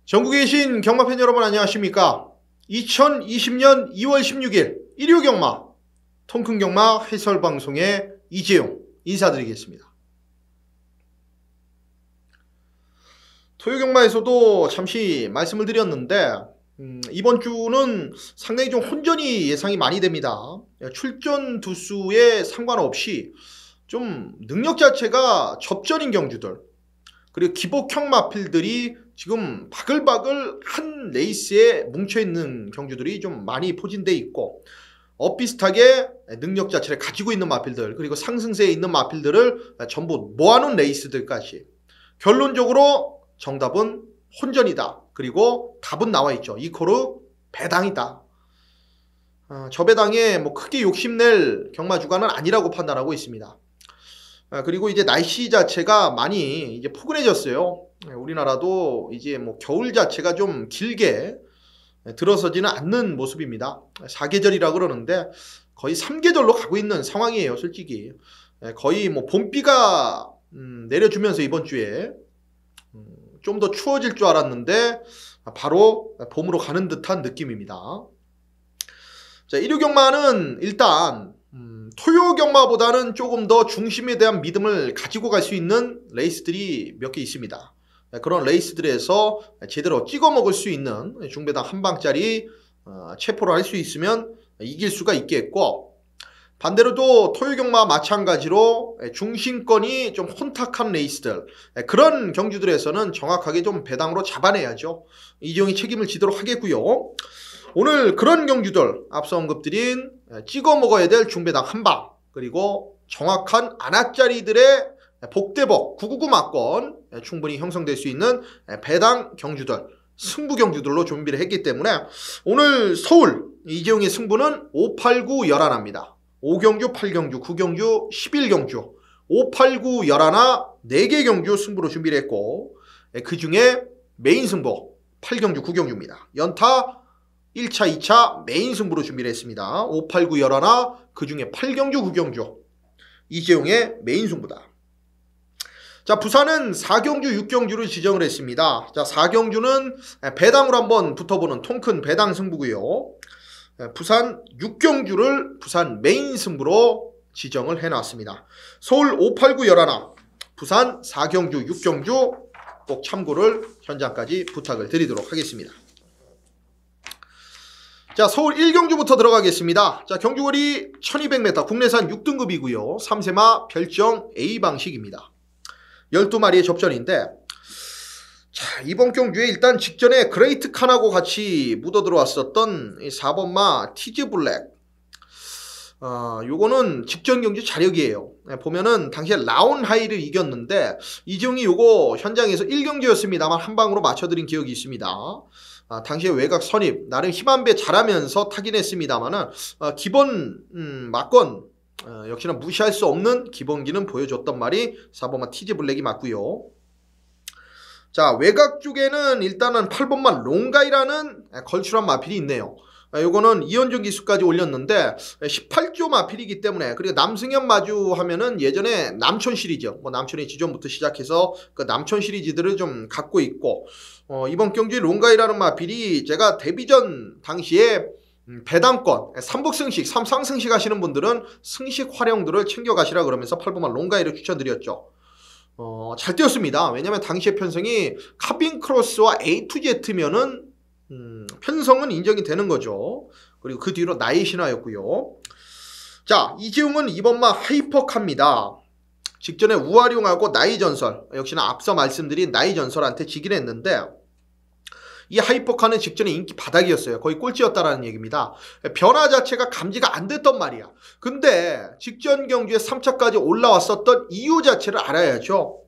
전국에 계신 경마팬 여러분 안녕하십니까? 2020년 2월 16일 일요경마 통큰경마 해설방송의 이재용 인사드리겠습니다. 토요경마에서도 잠시 말씀을 드렸는데 이번 주는 상당히 좀 혼전이 예상이 많이 됩니다. 출전 두수에 상관없이 좀 능력 자체가 접전인 경주들, 그리고 기복형 마필들이 지금 바글바글 한 레이스에 뭉쳐있는 경주들이 좀 많이 포진돼 있고, 비슷하게 능력 자체를 가지고 있는 마필들, 그리고 상승세에 있는 마필들을 전부 모아놓은 레이스들까지, 결론적으로 정답은 혼전이다. 그리고 답은 나와있죠. 이코르 배당이다. 저 배당에 뭐 크게 욕심낼 경마주간은 아니라고 판단하고 있습니다. 그리고 이제 날씨 자체가 많이 이제 포근해졌어요. 우리나라도 이제 뭐 겨울 자체가 좀 길게 들어서지는 않는 모습입니다. 4계절이라 그러는데 거의 3계절로 가고 있는 상황이에요, 솔직히. 거의 뭐 봄비가 내려주면서 이번 주에 좀 더 추워질 줄 알았는데 바로 봄으로 가는 듯한 느낌입니다. 자, 일요경마는 일단 토요경마보다는 조금 더 중심에 대한 믿음을 가지고 갈 수 있는 레이스들이 몇 개 있습니다. 그런 레이스들에서 제대로 찍어 먹을 수 있는 중배당 한 방짜리 체포를 할 수 있으면 이길 수가 있겠고, 반대로도 토요경마 마찬가지로 중심권이 좀 혼탁한 레이스들, 그런 경주들에서는 정확하게 좀 배당으로 잡아내야죠. 이재용이 책임을 지도록 하겠고요. 오늘 그런 경주들, 앞서 언급드린 찍어 먹어야 될 중배당 한방, 그리고 정확한 안아짜리들의 복대복 999 막권 충분히 형성될 수 있는 배당 경주들, 승부 경주들로 준비를 했기 때문에 오늘 서울 이재용의 승부는 5, 8, 9, 11입니다. 5경주, 8경주, 9경주, 11경주, 5, 8, 9, 11 4개 경주 승부로 준비를 했고, 그 중에 메인 승부 8경주, 9경주입니다. 연타 1차, 2차 메인 승부로 준비를 했습니다. 5, 8, 9, 11 그 중에 8경주, 9경주 이재용의 메인 승부다. 자, 부산은 4경주, 6경주를 지정을 했습니다. 자, 4경주는 배당으로 한번 붙어보는 통큰 배당 승부고요. 부산 6경주를 부산 메인 승부로 지정을 해놨습니다. 서울 5, 8, 9, 11 부산 4경주, 6경주 꼭 참고를 현장까지 부탁을 드리도록 하겠습니다. 자, 서울 1경주부터 들어가겠습니다. 자, 경주거리 1200m, 국내산 6등급이고요. 3세마 별정 A 방식입니다. 12마리의 접전인데, 자, 이번 경주에 일단 직전에 그레이트 칸하고 같이 묻어 들어왔었던 4번마 티즈 블랙, 요거는 직전 경주 자력이에요. 보면은 당시에 라온 하이를 이겼는데 이재용이 요거 현장에서 1경주였습니다만 한 방으로 맞춰드린 기억이 있습니다. 당시에 외곽 선입 나름 힘한배 잘하면서 타긴 했습니다만은 기본 막건 역시나 무시할 수 없는 기본기는 보여줬던 말이 4번마 티즈 블랙이 맞고요. 자, 외곽 쪽에는 일단은 8번마 롱가이라는 걸출한 마필이 있네요. 요거는 이현종 기수까지 올렸는데 18조 마필이기 때문에, 그리고 남승현 마주하면은 예전에 남촌 시리즈, 뭐 남촌의 지존부터 시작해서 그 남촌 시리즈들을 좀 갖고 있고, 이번 경주에 롱가이라는 마필이 제가 데뷔전 당시에 배당권, 3복승식, 3상승식 하시는 분들은 승식 활용들을 챙겨가시라 그러면서 8번마 롱가이를 추천드렸죠. 잘 뛰었습니다. 왜냐면 당시의 편성이 카빈 크로스와 A to Z면은 편성은 인정이 되는 거죠. 그리고 그 뒤로 나이 신화였고요. 자, 이재용은 이번마 하이퍼카입니다. 직전에 우아룡하고 나이 전설, 역시나 앞서 말씀드린 나이 전설한테 지긴 했는데, 이 하이퍼카는 직전에 인기 바닥이었어요. 거의 꼴찌였다라는 얘기입니다. 변화 자체가 감지가 안 됐단 말이야. 근데 직전 경주에 3차까지 올라왔었던 이유 자체를 알아야죠.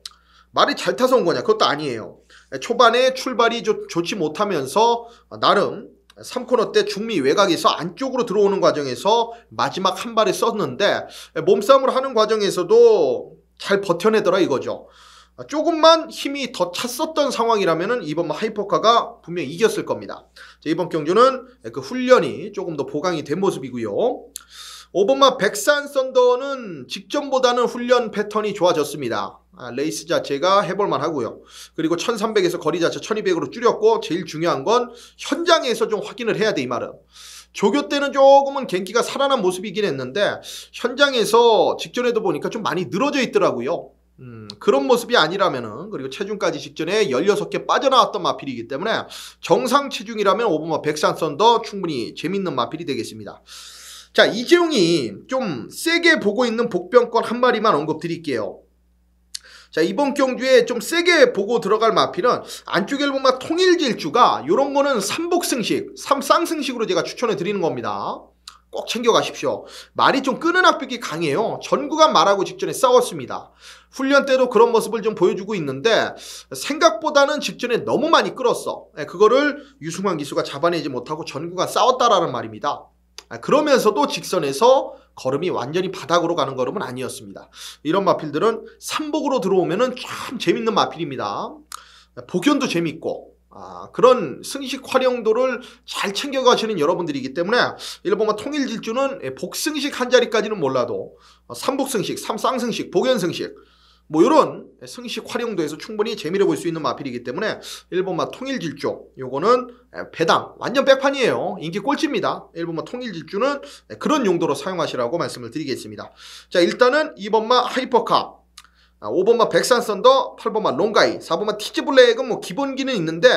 말이 잘 타서 온 거냐? 그것도 아니에요. 초반에 출발이 좋지 못하면서 나름 3코너 때 중미 외곽에서 안쪽으로 들어오는 과정에서 마지막 한 발을 썼는데, 몸싸움을 하는 과정에서도 잘 버텨내더라 이거죠. 조금만 힘이 더 찼었던 상황이라면 이번 하이퍼카가 분명히 이겼을 겁니다. 자, 이번 경주는 그 훈련이 조금 더 보강이 된 모습이고요. 5번마 백산 썬더는 직전보다는 훈련 패턴이 좋아졌습니다. 레이스 자체가 해볼만 하고요. 그리고 1300에서 거리 자체 1200으로 줄였고 제일 중요한 건 현장에서 좀 확인을 해야 돼. 이 말은 조교 때는 조금은 gen기가 살아난 모습이긴 했는데 현장에서 직전에도 보니까 좀 많이 늘어져 있더라고요. 그런 모습이 아니라면은, 그리고 체중까지 직전에 16개 빠져나왔던 마필이기 때문에 정상 체중이라면 오버마 백산 썬더 충분히 재밌는 마필이 되겠습니다. 자, 이재용이 좀 세게 보고 있는 복병권 한 마리만 언급드릴게요. 자, 이번 경주에 좀 세게 보고 들어갈 마필은 안쪽에 보면 통일질주가 요런 거는 삼복승식, 삼쌍승식으로 제가 추천해 드리는 겁니다. 꼭 챙겨가십시오. 말이 좀 끄는 악벽이 강해요. 전구간 말하고 직전에 싸웠습니다. 훈련 때도 그런 모습을 좀 보여주고 있는데 생각보다는 직전에 너무 많이 끌었어. 그거를 유승환 기수가 잡아내지 못하고 전구간 싸웠다라는 말입니다. 그러면서도 직선에서 걸음이 완전히 바닥으로 가는 걸음은 아니었습니다. 이런 마필들은 삼복으로 들어오면은 참 재밌는 마필입니다. 복연도 재밌고 그런 승식 활용도를 잘 챙겨가시는 여러분들이기 때문에 일본만 통일질주는 복승식 한 자리까지는 몰라도 삼복승식, 삼쌍승식, 복연승식 뭐 이런 승식 활용도에서 충분히 재미를 볼 수 있는 마필이기 때문에 일본만 통일질주 요거는 배당 완전 백판이에요. 인기 꼴찌입니다. 일본만 통일질주는 그런 용도로 사용하시라고 말씀을 드리겠습니다. 자, 일단은 2번마 하이퍼카, 5번마 백산썬더, 8번마 롱가이, 4번마 티즈블랙은 뭐 기본기는 있는데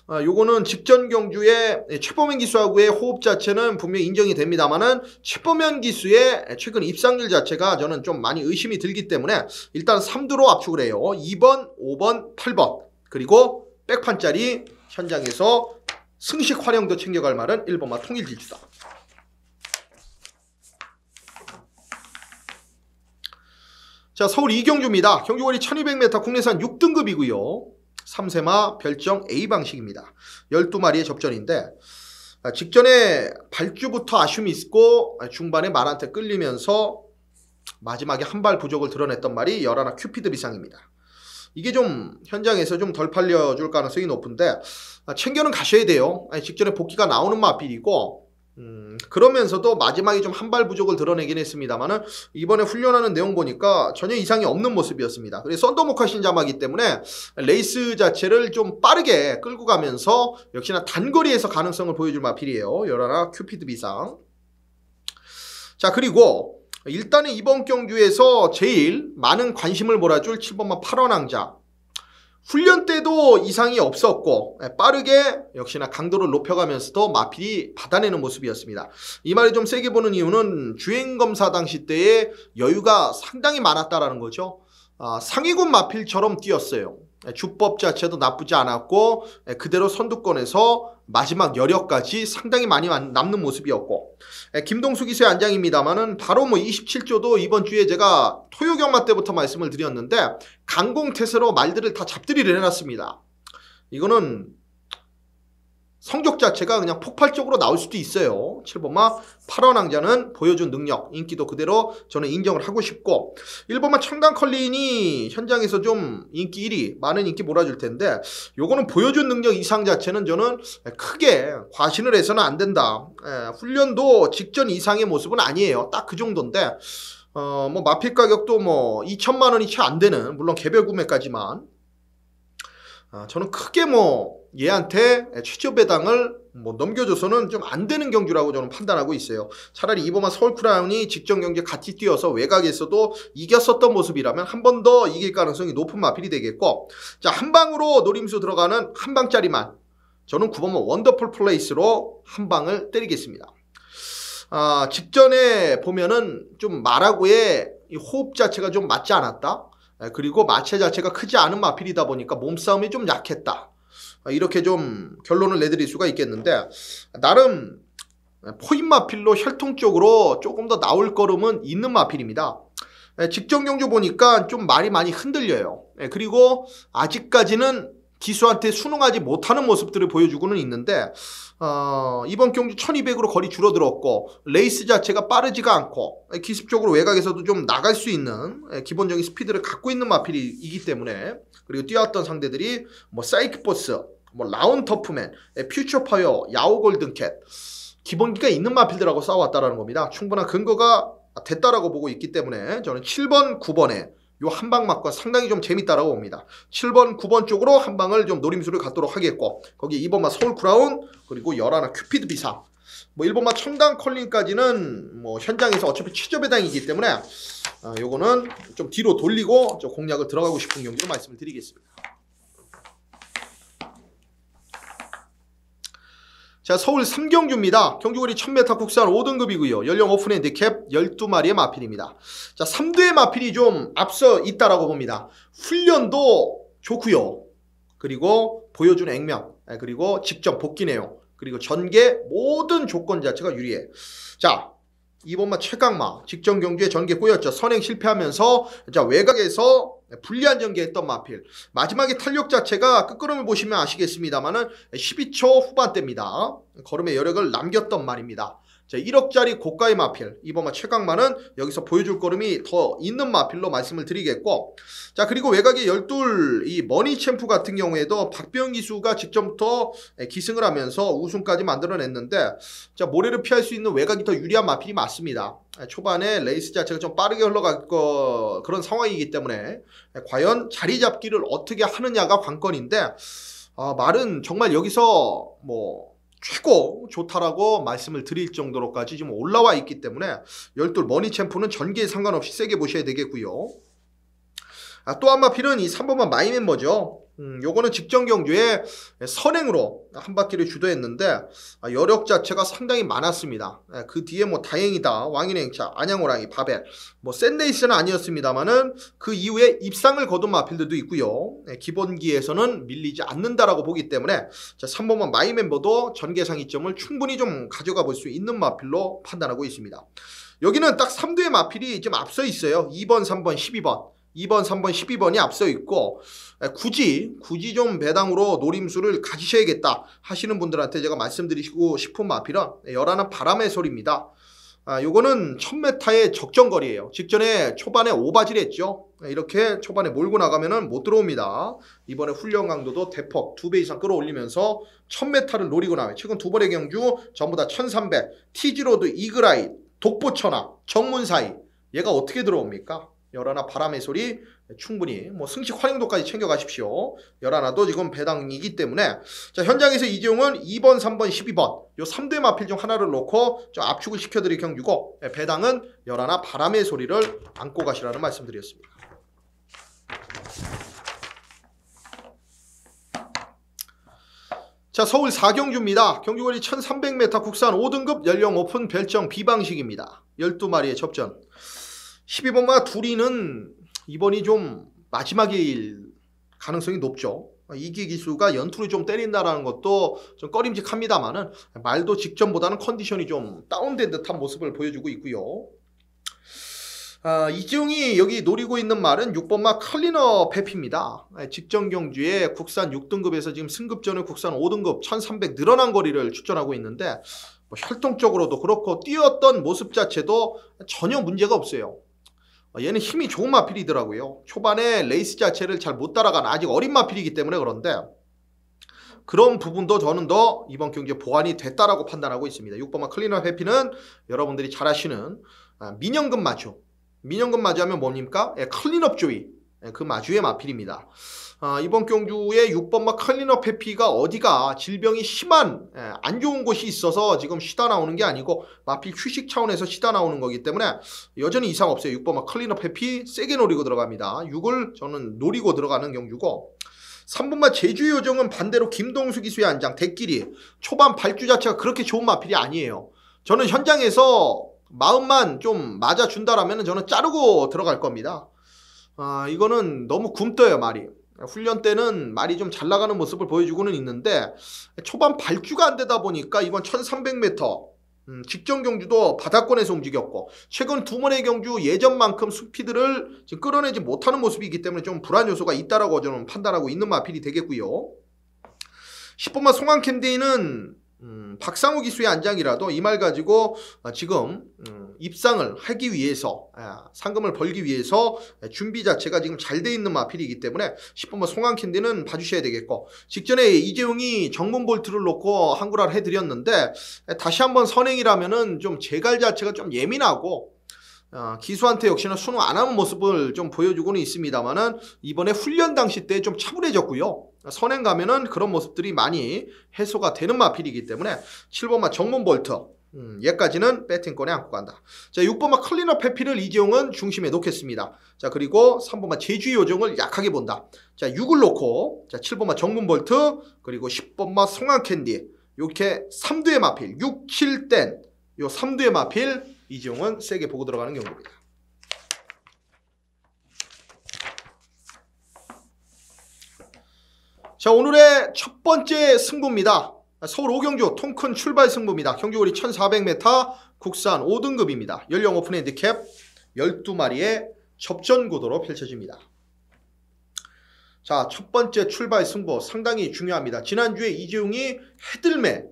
요거는 직전 경주의 최범현 기수하고의 호흡 자체는 분명히 인정이 됩니다만은 최범현 기수의 최근 입상률 자체가 저는 좀 많이 의심이 들기 때문에 일단 3두로 압축을 해요. 2번, 5번, 8번 그리고 백판짜리 현장에서 승식 활용도 챙겨갈 말은 1번마 통일질주다. 자, 서울 이경주입니다. 경주거리 1200m 국내산 6등급이고요. 3세마 별정 A 방식입니다. 12마리의 접전인데 직전에 발주부터 아쉬움이 있고 중반에 말한테 끌리면서 마지막에 한 발 부족을 드러냈던 말이 열하나 큐피드 비상입니다. 이게 좀 현장에서 좀 덜 팔려줄 가능성이 높은데 챙겨는 가셔야 돼요. 직전에 복귀가 나오는 마필이고 그러면서도 마지막에 좀 한 발 부족을 드러내긴 했습니다만은 이번에 훈련하는 내용 보니까 전혀 이상이 없는 모습이었습니다. 그래서 썬더모카신 자마기 때문에 레이스 자체를 좀 빠르게 끌고 가면서 역시나 단거리에서 가능성을 보여줄 마필이에요. 열하나 큐피드 비상. 자, 그리고 일단은 이번 경주에서 제일 많은 관심을 몰아줄 7번마 8원왕자. 훈련 때도 이상이 없었고 빠르게 역시나 강도를 높여가면서도 마필이 받아내는 모습이었습니다. 이 말이 좀 세게 보는 이유는 주행검사 당시 때의 여유가 상당히 많았다라는 거죠. 상위군 마필처럼 뛰었어요. 주법 자체도 나쁘지 않았고 그대로 선두권에서 마지막 여력까지 상당히 많이 남는 모습이었고 김동수 기수의 안장입니다만은 바로 뭐 27조도 이번 주에 제가 토요경마 때부터 말씀을 드렸는데 강공태세로 말들을 다 잡들이를 해놨습니다. 이거는 성적 자체가 그냥 폭발적으로 나올 수도 있어요. 7번마 8원왕자는 보여준 능력, 인기도 그대로 저는 인정을 하고 싶고 1번마 청담컬린이 현장에서 좀 인기 1위, 많은 인기 몰아줄 텐데 요거는 보여준 능력 이상 자체는 저는 크게 과신을 해서는 안 된다. 훈련도 직전 이상의 모습은 아니에요. 딱 그 정도인데 뭐 마필 가격도 뭐 2천만 원이 채 안 되는, 물론 개별 구매까지만 저는 크게 뭐 얘한테 최저 배당을 뭐 넘겨줘서는 좀 안 되는 경주라고 저는 판단하고 있어요. 차라리 이번만 서울크라운이 직전 경기에 같이 뛰어서 외곽에서도 이겼었던 모습이라면 한 번 더 이길 가능성이 높은 마필이 되겠고, 자, 한 방으로 노림수 들어가는 한 방짜리만 저는 9번만 원더풀 플레이스로 한 방을 때리겠습니다. 직전에 보면은 좀 말하고의 이 호흡 자체가 좀 맞지 않았다. 그리고 마체 자체가 크지 않은 마필이다 보니까 몸싸움이 좀 약했다. 이렇게 좀 결론을 내드릴 수가 있겠는데 나름 포인 마필로 혈통적으로 조금 더 나올 걸음은 있는 마필입니다. 직전 경주 보니까 좀 말이 많이 흔들려요. 그리고 아직까지는 기수한테 순응하지 못하는 모습들을 보여주고는 있는데 이번 경주 1200으로 거리 줄어들었고 레이스 자체가 빠르지가 않고 기습적으로 외곽에서도 좀 나갈 수 있는 기본적인 스피드를 갖고 있는 마필이기 때문에, 그리고 뛰어왔던 상대들이 뭐 사이크버스, 뭐 라운터프맨, 퓨처파이어, 야오 골든캣 기본기가 있는 마필들하고 싸워왔다는 겁니다. 충분한 근거가 됐다라고 보고 있기 때문에 저는 7번, 9번에 요 한방막과 상당히 좀 재밌다라고 봅니다. 7번, 9번 쪽으로 한방을 좀 노림수를 갖도록 하겠고, 거기 2번마 서울 크라운, 그리고 11 큐피드 비상, 뭐 1번마 청담 컬링까지는 뭐 현장에서 어차피 최저 배당이기 때문에 요거는 좀 뒤로 돌리고 좀 공략을 들어가고 싶은 경기로 말씀을 드리겠습니다. 자, 서울 3경주입니다. 경주거리 1000m 국산 5등급이고요. 연령 오픈 핸디캡 12마리의 마필입니다. 자, 3대의 마필이 좀 앞서 있다라고 봅니다. 훈련도 좋고요. 그리고 보여주는 액면, 그리고 직접 복귀 내용, 그리고 전개 모든 조건 자체가 유리해. 자, 이번마 최강마 직전 경주에 전개 꼬였죠. 선행 실패하면서 자, 외곽에서 불리한 전개했던 마필. 마지막에 탄력 자체가 끝걸음을 보시면 아시겠습니다만은 12초 후반대입니다. 걸음의 여력을 남겼던 말입니다. 자, 1억짜리 고가의 마필, 이번마 최강마는 여기서 보여줄 걸음이 더 있는 마필로 말씀을 드리겠고, 자, 그리고 외곽의 12 이 머니 챔프 같은 경우에도 박병 기수가 직전부터 기승을 하면서 우승까지 만들어냈는데, 자, 모래를 피할 수 있는 외곽이 더 유리한 마필이 맞습니다. 초반에 레이스 자체가 좀 빠르게 흘러갈 그런 상황이기 때문에 과연 자리 잡기를 어떻게 하느냐가 관건인데, 말은 정말 여기서 뭐 최고 좋다라고 말씀을 드릴 정도로까지 지금 올라와 있기 때문에 12 머니 챔프는 전개에 상관없이 세게 보셔야 되겠고요. 또 한 마필은 이 3번만 마이 멤버죠. 요거는 직전 경주에 선행으로 한 바퀴를 주도했는데 여력 자체가 상당히 많았습니다. 그 뒤에 뭐 다행이다, 왕인행차, 안양호랑이, 바벨, 뭐 센레이스는 아니었습니다만은 그 이후에 입상을 거둔 마필들도 있고요. 기본기에서는 밀리지 않는다라고 보기 때문에 3번만 마이 멤버도 전개상 이점을 충분히 좀 가져가 볼 수 있는 마필로 판단하고 있습니다. 여기는 딱 3두의 마필이 좀 앞서 있어요. 2번, 3번, 12번. 2번, 3번, 12번이 앞서 있고, 굳이 좀 배당으로 노림수를 가지셔야겠다 하시는 분들한테 제가 말씀드리고 싶은 마필은 11 바람의 소리입니다. 요거는 1000m의 적정거리예요. 직전에 초반에 오바질 했죠. 이렇게 초반에 몰고 나가면은 못 들어옵니다. 이번에 훈련 강도도 대폭 2배 이상 끌어올리면서 1000m를 노리고 나와요. 최근 두 번의 경주 전부 다 1300, 티지로드, 이글아이, 독보천하, 정문사이, 얘가 어떻게 들어옵니까? 11 바람의 소리 충분히 뭐 승식 활용도까지 챙겨가십시오. 11도 지금 배당이기 때문에, 자, 현장에서 이재용은 2번, 3번, 12번 요 3대 마필 중 하나를 놓고 좀 압축을 시켜드릴 경주고, 배당은 11 바람의 소리를 안고 가시라는 말씀드렸습니다. 자, 서울 4경주입니다. 경주거리 1300m 국산 5등급 연령 오픈 별정 B방식입니다. 12마리의 접전. 12번과 둘이는 이번이 좀 마지막일 가능성이 높죠. 이기 기수가 연투를 좀 때린다는 것도 좀 꺼림직합니다만은 말도 직전보다는 컨디션이 좀 다운된 듯한 모습을 보여주고 있고요. 이지용이 여기 노리고 있는 말은 6번마 클리너 페피입니다. 직전 경주에 국산 6등급에서 지금 승급전을 국산 5등급 1300 늘어난 거리를 추천하고 있는데, 뭐 혈통적으로도 그렇고 뛰었던 모습 자체도 전혀 문제가 없어요. 얘는 힘이 좋은 마필이더라고요. 초반에 레이스 자체를 잘 못 따라가는 아직 어린 마필이기 때문에 그런데 그런 부분도 저는 더 이번 경기에 보완이 됐다라고 판단하고 있습니다. 6번마 클리너 해피는 여러분들이 잘 아시는 민영금 마주. 민영금 마주하면 뭡니까? 클린업 조이. 그 마주의 마필입니다. 이번 경주에 6번마 클린업 해피가 어디가 질병이 심한 안 좋은 곳이 있어서 지금 쉬다 나오는 게 아니고 마필 휴식 차원에서 쉬다 나오는 거기 때문에 여전히 이상 없어요. 6번마 클린업 해피 세게 노리고 들어갑니다. 6을 저는 노리고 들어가는 경주고, 3번마 제주요정은 반대로 김동수 기수의 안장 대끼리 초반 발주 자체가 그렇게 좋은 마필이 아니에요. 저는 현장에서 마음만 좀 맞아준다라면 저는 자르고 들어갈 겁니다. 이거는 너무 굼떠요, 말이. 훈련 때는 말이 좀 잘 나가는 모습을 보여주고는 있는데 초반 발주가 안 되다 보니까 이번 1300m 직전 경주도 바닥권에서 움직였고, 최근 두 번의 경주 예전만큼 스피드를 지금 끌어내지 못하는 모습이기 때문에 좀 불안 요소가 있다라고 저는 판단하고 있는 마필이 되겠고요. 10번마 송환캔디는 박상우 기수의 안장이라도 이 말 가지고 지금 입상을 하기 위해서 상금을 벌기 위해서 준비 자체가 지금 잘 돼 있는 마필이기 때문에 10번마 송환캔디는 봐주셔야 되겠고, 직전에 이재용이 정문 볼트를 놓고 한구라를 해드렸는데 다시 한번 선행이라면은 좀 제갈 자체가 좀 예민하고 기수한테 역시나 순호 안 하는 모습을 좀 보여주고는 있습니다만은 이번에 훈련 당시 때 좀 차분해졌고요. 선행 가면은 그런 모습들이 많이 해소가 되는 마필이기 때문에 7번마 정문볼트 얘까지는 배팅권에 안고 간다. 자, 6번마 클린업 해피를 이재용은 중심에 놓겠습니다. 자, 그리고 3번마 제주의 요정을 약하게 본다. 자, 6을 놓고 자, 7번마 정문볼트 그리고 10번마 송황캔디 이렇게 3두의 마필 6, 7땐 요 3두의 마필 이재용은 세게 보고 들어가는 경우입니다. 자, 오늘의 첫 번째 승부입니다. 서울 5경주 통큰 출발 승부입니다. 경주거리 1400m 국산 5등급입니다. 연령 오픈 핸디캡 12마리의 접전 구도로 펼쳐집니다. 자, 첫 번째 출발 승부 상당히 중요합니다. 지난주에 이재용이 헤들매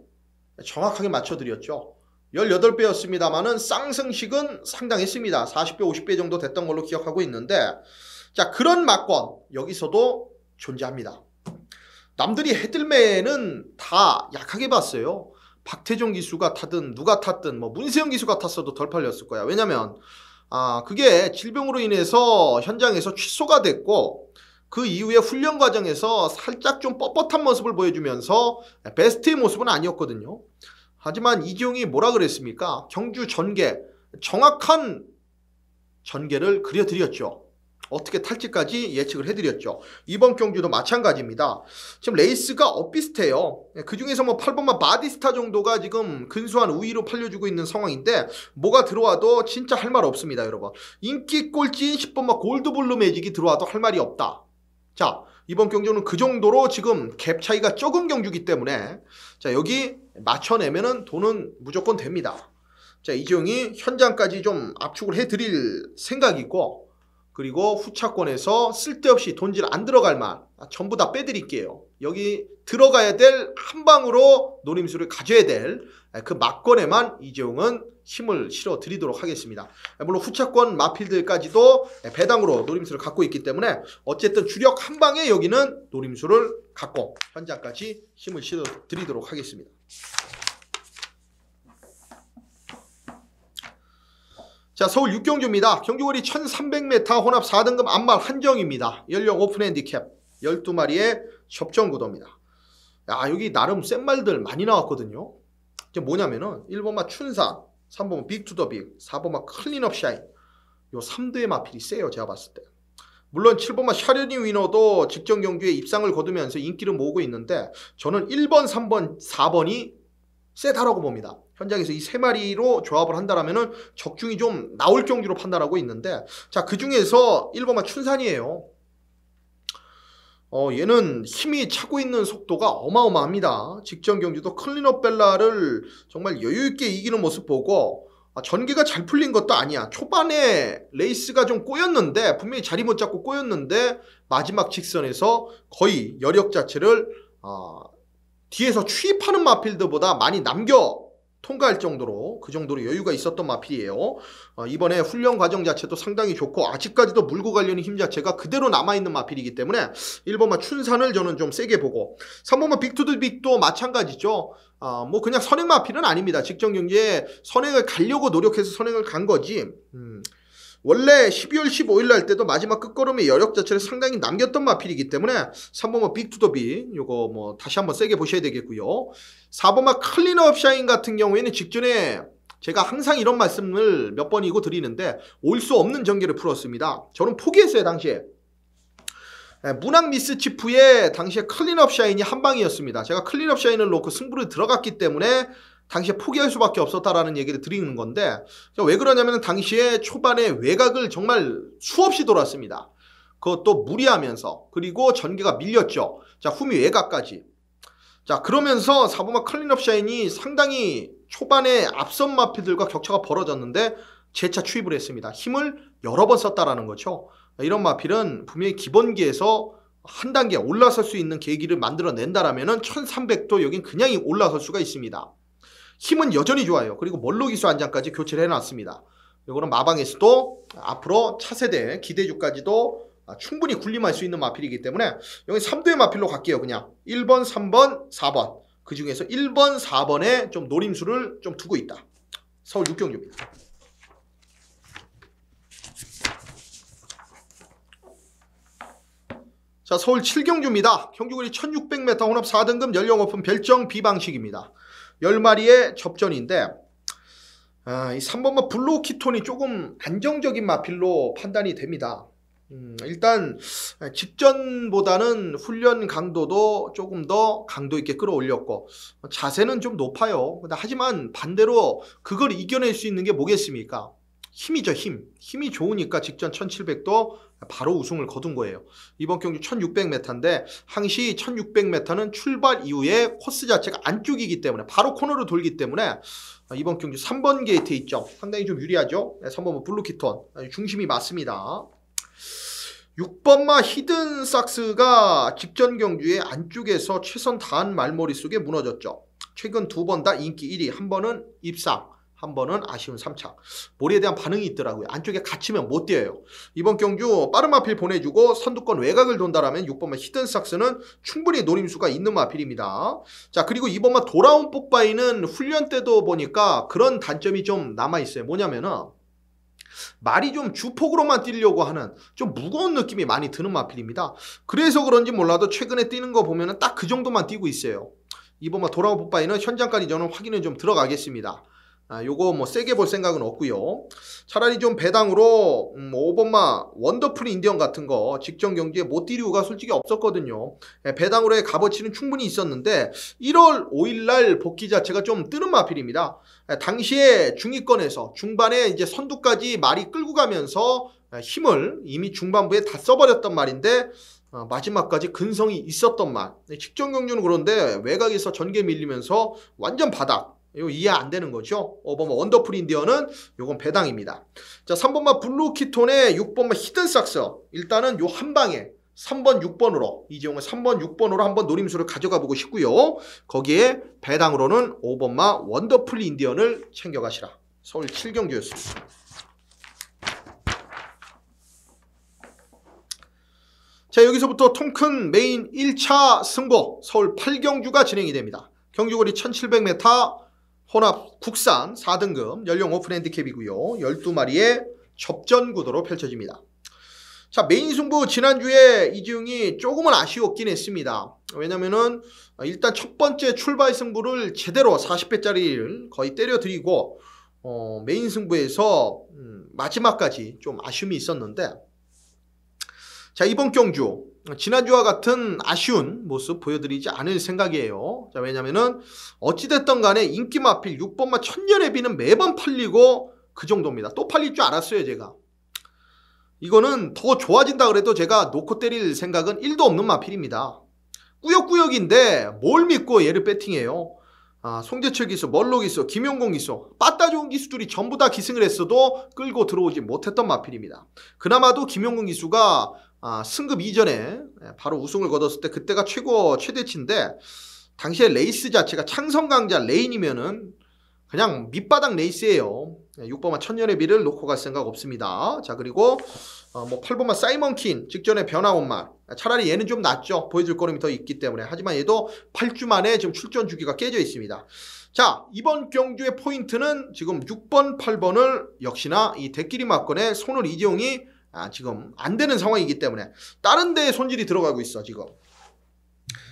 정확하게 맞춰드렸죠. 18배였습니다만은 쌍승식은 상당했습니다. 40배, 50배 정도 됐던 걸로 기억하고 있는데 자, 그런 막권 여기서도 존재합니다. 남들이 헤들매는 다 약하게 봤어요. 박태종 기수가 타든 누가 탔든 뭐 문세영 기수가 탔어도 덜 팔렸을 거야. 왜냐면 그게 질병으로 인해서 현장에서 취소가 됐고 그 이후에 훈련 과정에서 살짝 좀 뻣뻣한 모습을 보여주면서 베스트의 모습은 아니었거든요. 하지만 이재용이 뭐라 그랬습니까? 경주 전개, 정확한 전개를 그려드렸죠. 어떻게 탈지까지 예측을 해드렸죠. 이번 경주도 마찬가지입니다. 지금 레이스가 엇비슷해요. 그 중에서 뭐 8번마 바디스타 정도가 지금 근소한 우위로 팔려주고 있는 상황인데 뭐가 들어와도 진짜 할 말 없습니다, 여러분. 인기 꼴찌인 10번마 골드블루 매직이 들어와도 할 말이 없다. 자, 이번 경주는 그 정도로 지금 갭 차이가 적은 경주기 때문에 자, 여기 맞춰내면은 돈은 무조건 됩니다. 자, 이재용이 현장까지 좀 압축을 해드릴 생각이고 그리고 후차권에서 쓸데없이 돈질 안 들어갈 만 전부 다 빼드릴게요. 여기 들어가야 될 한 방으로 노림수를 가져야 될 그 막권에만 이재용은 힘을 실어 드리도록 하겠습니다. 물론 후차권 마필들까지도 배당으로 노림수를 갖고 있기 때문에 어쨌든 주력 한 방에 여기는 노림수를 갖고 현장까지 힘을 실어 드리도록 하겠습니다. 자, 서울 6경주입니다. 경주거리 1300m 혼합 4등급 암말 한정입니다. 연령 오픈 핸디캡 12마리의 접전 구도입니다. 야, 여기 나름 센 말들 많이 나왔거든요. 이게 뭐냐면은 1번마 춘산, 3번마 빅투더빅, 4번마 클린업 샤인 요 3대의 마필이 세요, 제가 봤을 때. 물론 7번마 샤르니 위너도 직전 경주에 입상을 거두면서 인기를 모으고 있는데 저는 1번, 3번, 4번이 세다라고 봅니다. 현장에서 이 세 마리로 조합을 한다라면은 적중이 좀 나올 경주로 판단하고 있는데 자, 그 중에서 1번마 춘산이에요. 얘는 힘이 차고 있는 속도가 어마어마합니다. 직전 경주도 클린업 벨라를 정말 여유있게 이기는 모습 보고 전개가 잘 풀린 것도 아니야. 초반에 레이스가 좀 꼬였는데 분명히 자리 못 잡고 꼬였는데 마지막 직선에서 거의 여력 자체를 뒤에서 추입하는 마필드보다 많이 남겨 통과할 정도로 그 정도로 여유가 있었던 마필이에요. 이번에 훈련 과정 자체도 상당히 좋고 아직까지도 물고 가려는 힘 자체가 그대로 남아있는 마필이기 때문에 1번마 춘산을 저는 좀 세게 보고 3번마 빅투더빅도 마찬가지죠. 뭐 그냥 선행 마필은 아닙니다. 직전 경기에 선행을 가려고 노력해서 선행을 간 거지. 원래 12월 15일 날 때도 마지막 끝걸음의 여력 자체를 상당히 남겼던 마필이기 때문에 3번마 빅투더빅 요거 뭐 다시 한번 세게 보셔야 되겠고요. 4번마 클린업 샤인 같은 경우에는 직전에 제가 항상 이런 말씀을 몇 번이고 드리는데 올 수 없는 전개를 풀었습니다. 저는 포기했어요, 당시에. 문학 미스치프의 당시에 클린업 샤인이 한 방이었습니다. 제가 클린업 샤인을 놓고 승부를 들어갔기 때문에 당시에 포기할 수밖에 없었다라는 얘기를 드리는 건데 왜 그러냐면 당시에 초반에 외곽을 정말 수없이 돌았습니다. 그것도 무리하면서 그리고 전개가 밀렸죠. 자, 후미 외곽까지. 자, 그러면서 4번마 클린업 샤인이 상당히 초반에 앞선 마필들과 격차가 벌어졌는데 재차 추입을 했습니다. 힘을 여러 번 썼다라는 거죠. 이런 마필은 분명히 기본기에서 한 단계 올라설 수 있는 계기를 만들어낸다라면 1300도 여긴 그냥 올라설 수가 있습니다. 힘은 여전히 좋아요. 그리고 멀로기수 한 장까지 교체를 해놨습니다. 이거는 마방에서도 앞으로 차세대 기대주까지도 충분히 군림할 수 있는 마필이기 때문에 여기 3도의 마필로 갈게요. 그냥 1번, 3번, 4번 그 중에서 1번, 4번에 좀 노림수를 좀 두고 있다. 서울 6경주입니다. 자, 서울 7경주입니다. 경주거리 1600m 혼합 4등급 연령 오픈 별정 B방식입니다. 10마리의 접전인데 이 3번마 블루키톤이 조금 안정적인 마필로 판단이 됩니다. 일단 직전보다는 훈련 강도도 조금 더 강도 있게 끌어올렸고 자세는 좀 높아요. 하지만 반대로 그걸 이겨낼 수 있는 게 뭐겠습니까? 힘이죠. 힘이 좋으니까 직전 1700도 바로 우승을 거둔 거예요. 이번 경주 1600m인데 항시 1600m는 출발 이후에 코스 자체가 안쪽이기 때문에 바로 코너로 돌기 때문에 이번 경주 3번 게이트에 있죠. 상당히 좀 유리하죠. 3번 블루키톤 중심이 맞습니다. 6번마 히든삭스가 직전 경주에 안쪽에서 최선 다한 말머리 속에 무너졌죠. 최근 2번 다 인기 1위, 한 번은 입상, 한 번은 아쉬운 3착. 머리에 대한 반응이 있더라고요. 안쪽에 갇히면 못 뛰어요. 이번 경주 빠른 마필 보내주고 선두권 외곽을 돈다라면 6번마 히든삭스는 충분히 노림수가 있는 마필입니다. 자, 그리고 이번마 돌아온 뽀빠이는 훈련 때도 보니까 그런 단점이 좀 남아있어요. 뭐냐면은 말이 좀 주폭으로만 뛰려고 하는 좀 무거운 느낌이 많이 드는 마필입니다. 그래서 그런지 몰라도 최근에 뛰는 거 보면은 딱 그 정도만 뛰고 있어요. 이번마 돌아온 뽀빠이는 현장까지 저는 확인을 좀 들어가겠습니다. 요거 뭐 세게 볼 생각은 없고요. 차라리 좀 배당으로 5번마 원더풀 인디언 같은 거 직전 경기에 못 뛸 이유가 솔직히 없었거든요. 배당으로의 값어치는 충분히 있었는데 1월 5일날 복귀 자체가 좀 뜨는 마필입니다. 당시에 중위권에서 중반에 이제 선두까지 말이 끌고 가면서 힘을 이미 중반부에 다 써버렸단 말인데 마지막까지 근성이 있었던 말. 직전 경주는 그런데 외곽에서 전개 밀리면서 완전 바닥. 이거 이해 안 되는 거죠. 5번마 원더풀 인디언은 요건 배당입니다. 자, 3번마 블루키톤의 6번마 히든삭스. 일단은 요 한 방에 3번 6번으로 이재용은 3번 6번으로 한번 노림수를 가져가 보고 싶고요. 거기에 배당으로는 5번마 원더풀 인디언을 챙겨가시라. 서울 7경주였습니다. 자, 여기서부터 통큰 메인 1차 승부 서울 8경주가 진행이 됩니다. 경주거리 1700m 혼합 국산 4등급 연령 오픈 핸디캡이고요. 12마리의 접전 구도로 펼쳐집니다. 자, 메인 승부 지난주에 이지웅이 조금은 아쉬웠긴 했습니다. 왜냐면은 일단 첫 번째 출발 승부를 제대로 40배짜리를 거의 때려드리고 메인 승부에서 마지막까지 좀 아쉬움이 있었는데 자, 이번 경주 지난주와 같은 아쉬운 모습 보여드리지 않을 생각이에요. 자, 왜냐면은 어찌됐든 간에 인기 마필 6번마 천년의 비는 매번 팔리고 그 정도입니다. 또 팔릴 줄 알았어요, 제가. 이거는 더 좋아진다 그래도 제가 놓고 때릴 생각은 1도 없는 마필입니다. 꾸역꾸역인데 뭘 믿고 얘를 배팅해요. 송재철 기수, 멀로 기수, 김용공 기수, 빠따 좋은 기수들이 전부 다 기승을 했어도 끌고 들어오지 못했던 마필입니다. 그나마도 김용공 기수가 승급 이전에 바로 우승을 거뒀을 때 그때가 최대치인데 당시에 레이스 자체가 창성강자 레인이면은 그냥 밑바닥 레이스예요. 6번마 천년의 비를 놓고 갈 생각 없습니다. 자, 그리고 8번마 사이먼킨 직전에 변화온 말. 차라리 얘는 좀 낫죠. 보여줄 거름이 더 있기 때문에. 하지만 얘도 8주 만에 지금 출전 주기가 깨져 있습니다. 자, 이번 경주의 포인트는 지금 6번, 8번을 역시나 이 대끼리 막건에 손을 이재용이 지금 안 되는 상황이기 때문에 다른 데에 손질이 들어가고 있어 지금.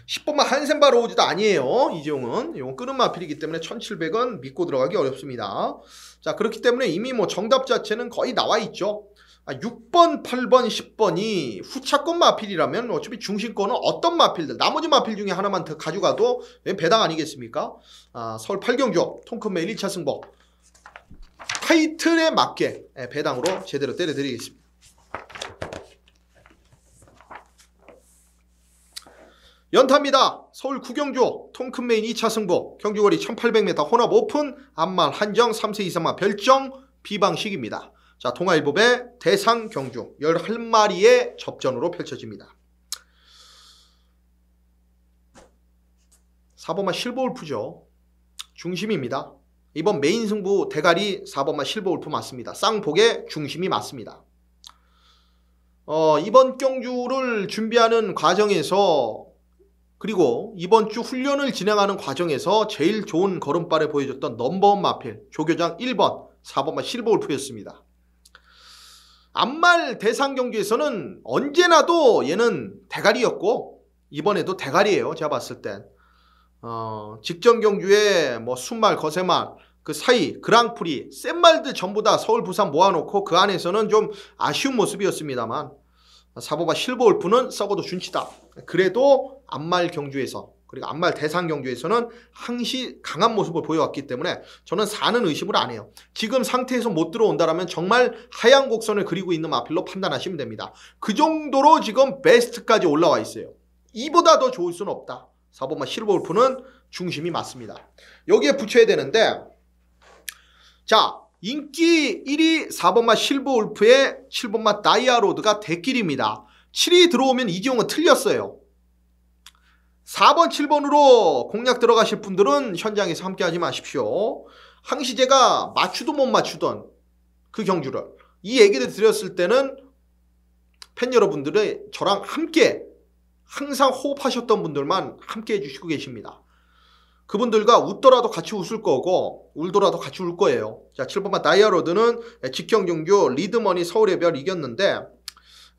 10번만 한센바 로우즈도 아니에요. 이재용은 이건 끄는 마필이기 때문에 1700은 믿고 들어가기 어렵습니다. 자, 그렇기 때문에 이미 뭐 정답 자체는 거의 나와 있죠. 6번, 8번, 10번이 후차권 마필이라면 어차피 중심권은 어떤 마필들 나머지 마필 중에 하나만 더 가져가도 배당 아니겠습니까? 서울 8경주 통큰 메일 1차 승부 타이틀에 맞게 배당으로 제대로 때려드리겠습니다. 연타입니다. 서울 9경주 통큰 메인 2차 승부 경주거리 1800m 혼합 오픈 암말 한정 3세 이상만 별정 B방식입니다. 자, 동아일보배 대상 경주 11마리의 접전으로 펼쳐집니다. 4번마 실버울프죠. 중심입니다. 이번 메인 승부 대가리 4번마 실버울프 맞습니다. 쌍복의 중심이 맞습니다. 이번 경주를 준비하는 과정에서 그리고 이번 주 훈련을 진행하는 과정에서 제일 좋은 걸음발을 보여줬던 넘버원 마필 조교장 1번 4번마 실버울프였습니다. 안말 대상 경기에서는 언제나도 얘는 대가리였고 이번에도 대가리예요. 제가 봤을 땐 직전 경주에 뭐 순말, 거세말 그 사이 그랑프리 센 말들 전부 다 서울, 부산 모아놓고 그 안에서는 좀 아쉬운 모습이었습니다만 사보바 실버 울프는 썩어도 준치다. 그래도 안말 경주에서 그리고 안말 대상 경주에서는 항시 강한 모습을 보여왔기 때문에 저는 4는 의심을 안 해요. 지금 상태에서 못 들어온다면 정말 하얀 곡선을 그리고 있는 마필로 판단하시면 됩니다. 그 정도로 지금 베스트까지 올라와 있어요. 이보다 더 좋을 수는 없다. 4번마 실버 울프는 중심이 맞습니다. 여기에 붙여야 되는데 자, 인기 1위 4번마 실버 울프의 7번마 다이아로드가 대길입니다. 7위 들어오면 이지용은 틀렸어요. 4번, 7번으로 공략 들어가실 분들은 현장에서 함께하지 마십시오. 항시 제가 맞추도 못 맞추던 그 경주를 이 얘기를 드렸을 때는 팬 여러분들의 저랑 함께 항상 호흡하셨던 분들만 함께 해주시고 계십니다. 그분들과 웃더라도 같이 웃을 거고 울더라도 같이 울 거예요. 자, 7번만 다이아로드는 직경 경주 리드머니 서울의 별 이겼는데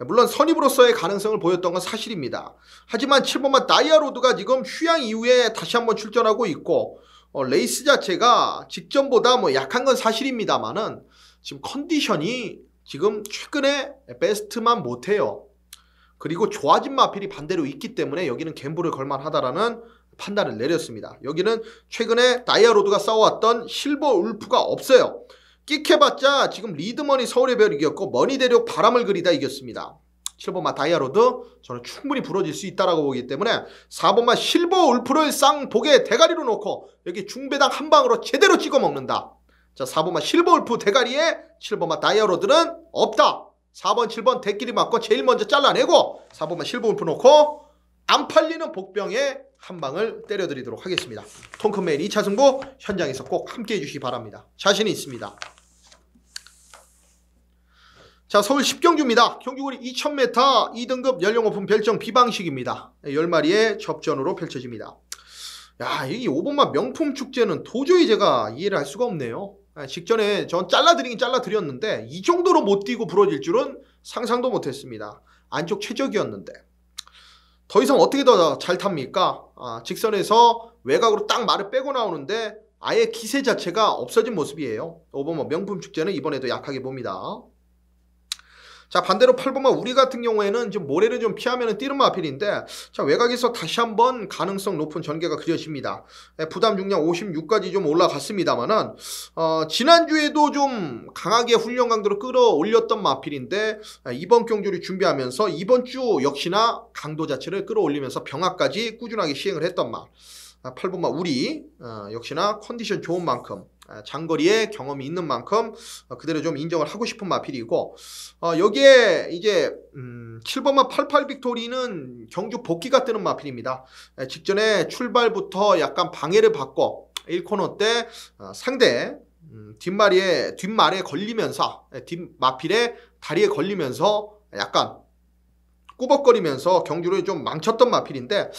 물론 선입으로서의 가능성을 보였던 건 사실입니다. 하지만 7번만 다이아로드가 지금 휴양 이후에 다시 한번 출전하고 있고 레이스 자체가 직전보다 뭐 약한 건 사실입니다만은 지금 컨디션이 지금 최근에 베스트만 못해요. 그리고 좋아진 마필이 반대로 있기 때문에 여기는 갬블을 걸만하다라는 판단을 내렸습니다. 여기는 최근에 다이아로드가 싸워왔던 실버 울프가 없어요. 끽해봤자 지금 리드머니 서울의 별 이겼고 머니 대륙 바람을 그리다 이겼습니다. 7번마 다이아로드 저는 충분히 부러질 수 있다라고 보기 때문에 4번마 실버 울프를 쌍복에 대가리로 놓고 여기 중배당 한 방으로 제대로 찍어 먹는다. 자, 4번마 실버 울프 대가리에 7번마 다이아로드는 없다. 4번 7번 대끼리 맞고 제일 먼저 잘라내고 4번마 실버 울프 놓고 안 팔리는 복병에 한 방을 때려드리도록 하겠습니다. 통큰메일 2차 승부 현장에서 꼭 함께해 주시기 바랍니다. 자신이 있습니다. 자, 서울 10경주입니다. 경주거리 2000m 2등급 연령 오픈 별정 비방식입니다. 10마리의 접전으로 펼쳐집니다. 야, 이 5번마 명품 축제는 도저히 제가 이해를 할 수가 없네요. 직전에 전 잘라드리긴 잘라드렸는데 이 정도로 못 뛰고 부러질 줄은 상상도 못했습니다. 안쪽 최적이었는데 더 이상 어떻게 더 잘 탑니까? 직선에서 외곽으로 딱 말을 빼고 나오는데 아예 기세 자체가 없어진 모습이에요. 5번마 명품 축제는 이번에도 약하게 봅니다. 자, 반대로 8번마 우리 같은 경우에는 좀 모래를 좀 피하면 뛰는 마필인데 자, 외곽에서 다시 한번 가능성 높은 전개가 그려집니다. 부담 중량 56까지 좀 올라갔습니다만은 지난주에도 좀 강하게 훈련 강도를 끌어올렸던 마필인데 이번 경주를 준비하면서 이번 주 역시나 강도 자체를 끌어올리면서 병합까지 꾸준하게 시행을 했던 마 8번마 우리 역시나 컨디션 좋은 만큼 장거리에 경험이 있는 만큼 그대로 좀 인정을 하고 싶은 마필이고 여기에 이제 7번마 88 빅토리는 경주 복귀가 뜨는 마필입니다. 직전에 출발부터 약간 방해를 받고 1코너 때 상대 뒷말에 걸리면서 뒷마필에 다리에 걸리면서 약간 꾸벅거리면서 경주를 좀 망쳤던 마필인데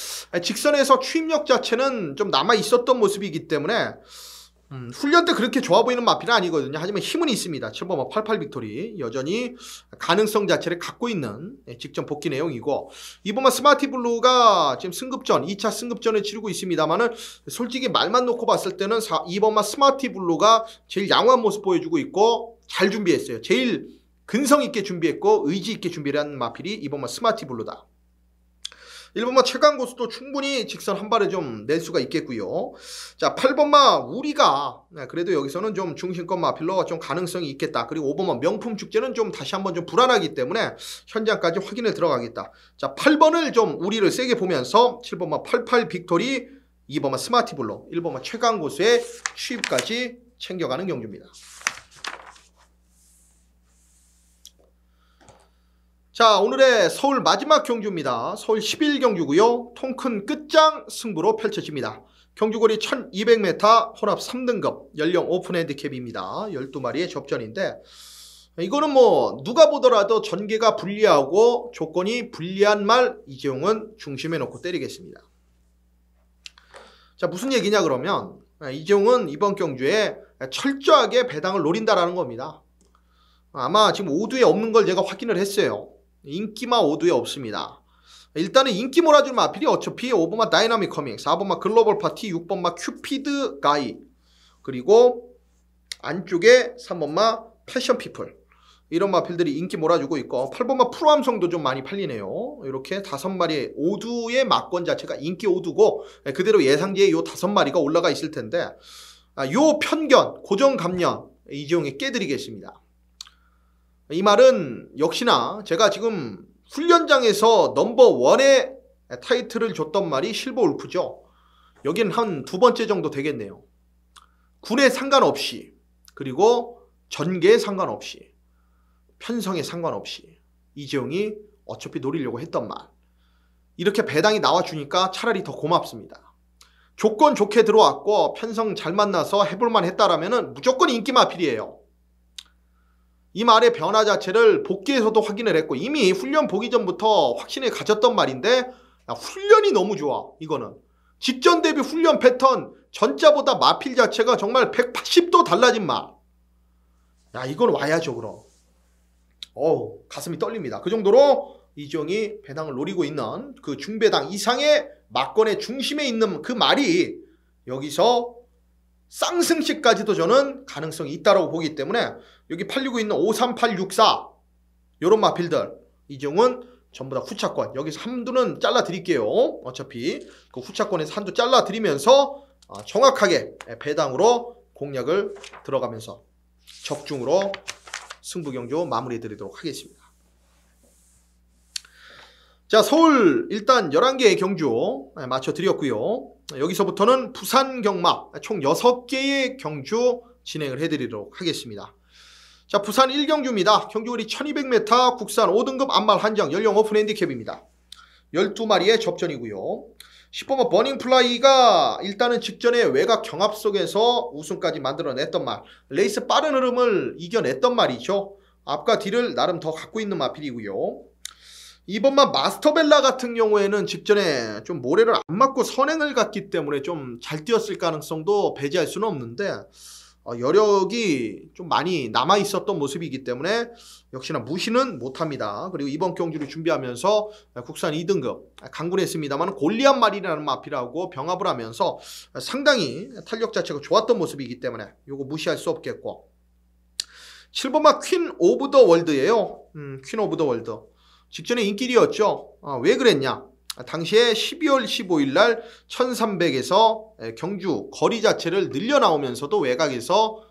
직선에서 추임력 자체는 좀 남아 있었던 모습이기 때문에 훈련 때 그렇게 좋아 보이는 마필은 아니거든요. 하지만 힘은 있습니다. 7번마 88 빅토리 여전히 가능성 자체를 갖고 있는 직전 복귀 내용이고 2번마 스마티 블루가 지금 승급전 2차 승급전을 치르고 있습니다만은 솔직히 말만 놓고 봤을 때는 2번마 스마티 블루가 제일 양호한 모습 보여주고 있고 잘 준비했어요. 제일 근성 있게 준비했고 의지 있게 준비를 한 마필이 2번마 스마티 블루다. 1번마 최강 고수도 충분히 직선 한 발을 좀 낼 수가 있겠고요. 자, 8번마 우리가 그래도 여기서는 좀 중심권 마필로 좀 가능성이 있겠다. 그리고 5번마 명품 축제는 좀 다시 한번 좀 불안하기 때문에 현장까지 확인을 들어가겠다. 자, 8번을 좀 우리를 세게 보면서 7번마 88 빅토리, 2번마 스마티 블루, 1번마 최강 고수의 취입까지 챙겨가는 경주입니다. 자, 오늘의 서울 마지막 경주입니다. 서울 11경주고요. 통큰 끝장 승부로 펼쳐집니다. 경주거리 1200m 혼합 3등급 연령 오픈 핸디캡입니다. 12마리의 접전인데 이거는 뭐 누가 보더라도 전개가 불리하고 조건이 불리한 말 이재용은 중심에 놓고 때리겠습니다. 자, 무슨 얘기냐 그러면 이재용은 이번 경주에 철저하게 배당을 노린다라는 겁니다. 아마 지금 오두에 없는 걸 제가 확인을 했어요. 인기마 오두에 없습니다. 일단은 인기 몰아줄 마필이 어차피 5번마 다이나믹 커밍, 4번마 글로벌 파티, 6번마 큐피드 가이, 그리고 안쪽에 3번마 패션 피플, 이런 마필들이 인기 몰아주고 있고, 8번마 프로함성도 좀 많이 팔리네요. 이렇게 5마리의 오두의 막권 자체가 인기 오두고, 그대로 예상지에 요 5마리가 올라가 있을 텐데, 요 편견, 고정감년 이재용이 깨드리겠습니다. 이 말은 역시나 제가 지금 훈련장에서 넘버원의 타이틀을 줬던 말이 실버 울프죠. 여기는 한 2번째 정도 되겠네요. 군에 상관없이, 그리고 전개에 상관없이, 편성에 상관없이 이재용이 어차피 노리려고 했던 말, 이렇게 배당이 나와주니까 차라리 더 고맙습니다. 조건 좋게 들어왔고 편성 잘 만나서 해볼만 했다라면 무조건 인기 마필이에요. 이 말의 변화 자체를 복귀에서도 확인을 했고, 이미 훈련 보기 전부터 확신을 가졌던 말인데, 훈련이 너무 좋아. 이거는 직전 대비 훈련 패턴 전자보다 마필 자체가 정말 180도 달라진 말. 야, 이건 와야죠. 그럼 가슴이 떨립니다. 그 정도로 이재용이 배당을 노리고 있는 그 중배당 이상의 막권의 중심에 있는 그 말이 여기서 쌍승식까지도 저는 가능성이 있다고 보기 때문에, 여기 팔리고 있는 53864 요런 마필들 이재용은 전부 다 후차권, 여기서 한두는 잘라 드릴게요. 어차피 그 후차권에서 한두 잘라 드리면서 정확하게 배당으로 공략을 들어가면서 적중으로 승부경주 마무리 드리도록 하겠습니다. 자, 서울 일단 11개의 경주 맞춰 드렸고요. 여기서부터는 부산 경마 총 6개의 경주 진행을 해드리도록 하겠습니다. 자, 부산 1경주입니다. 경주거리 1200m, 국산 5등급 암말 한정, 연령 오픈 핸디캡입니다. 12마리의 접전이고요. 10번마 버닝플라이가 일단은 직전에 외곽 경합 속에서 우승까지 만들어냈던 말, 레이스 빠른 흐름을 이겨냈던 말이죠. 앞과 뒤를 나름 더 갖고 있는 마필이고요. 2번마 마스터벨라 같은 경우에는 직전에 좀 모래를 안 맞고 선행을 갔기 때문에 좀 잘 뛰었을 가능성도 배제할 수는 없는데, 여력이 좀 많이 남아 있었던 모습이기 때문에 역시나 무시는 못합니다. 그리고 이번 경주를 준비하면서 국산 2등급 강군했습니다만 골리앗 말이라는 마필하고 병합을 하면서 상당히 탄력 자체가 좋았던 모습이기 때문에 이거 무시할 수 없겠고, 7번마 퀸 오브 더 월드예요. 퀸 오브 더 월드 직전에 인기리였죠. 왜 그랬냐, 당시에 12월 15일 날 1300에서 경주 거리 자체를 늘려 나오면서도 외곽에서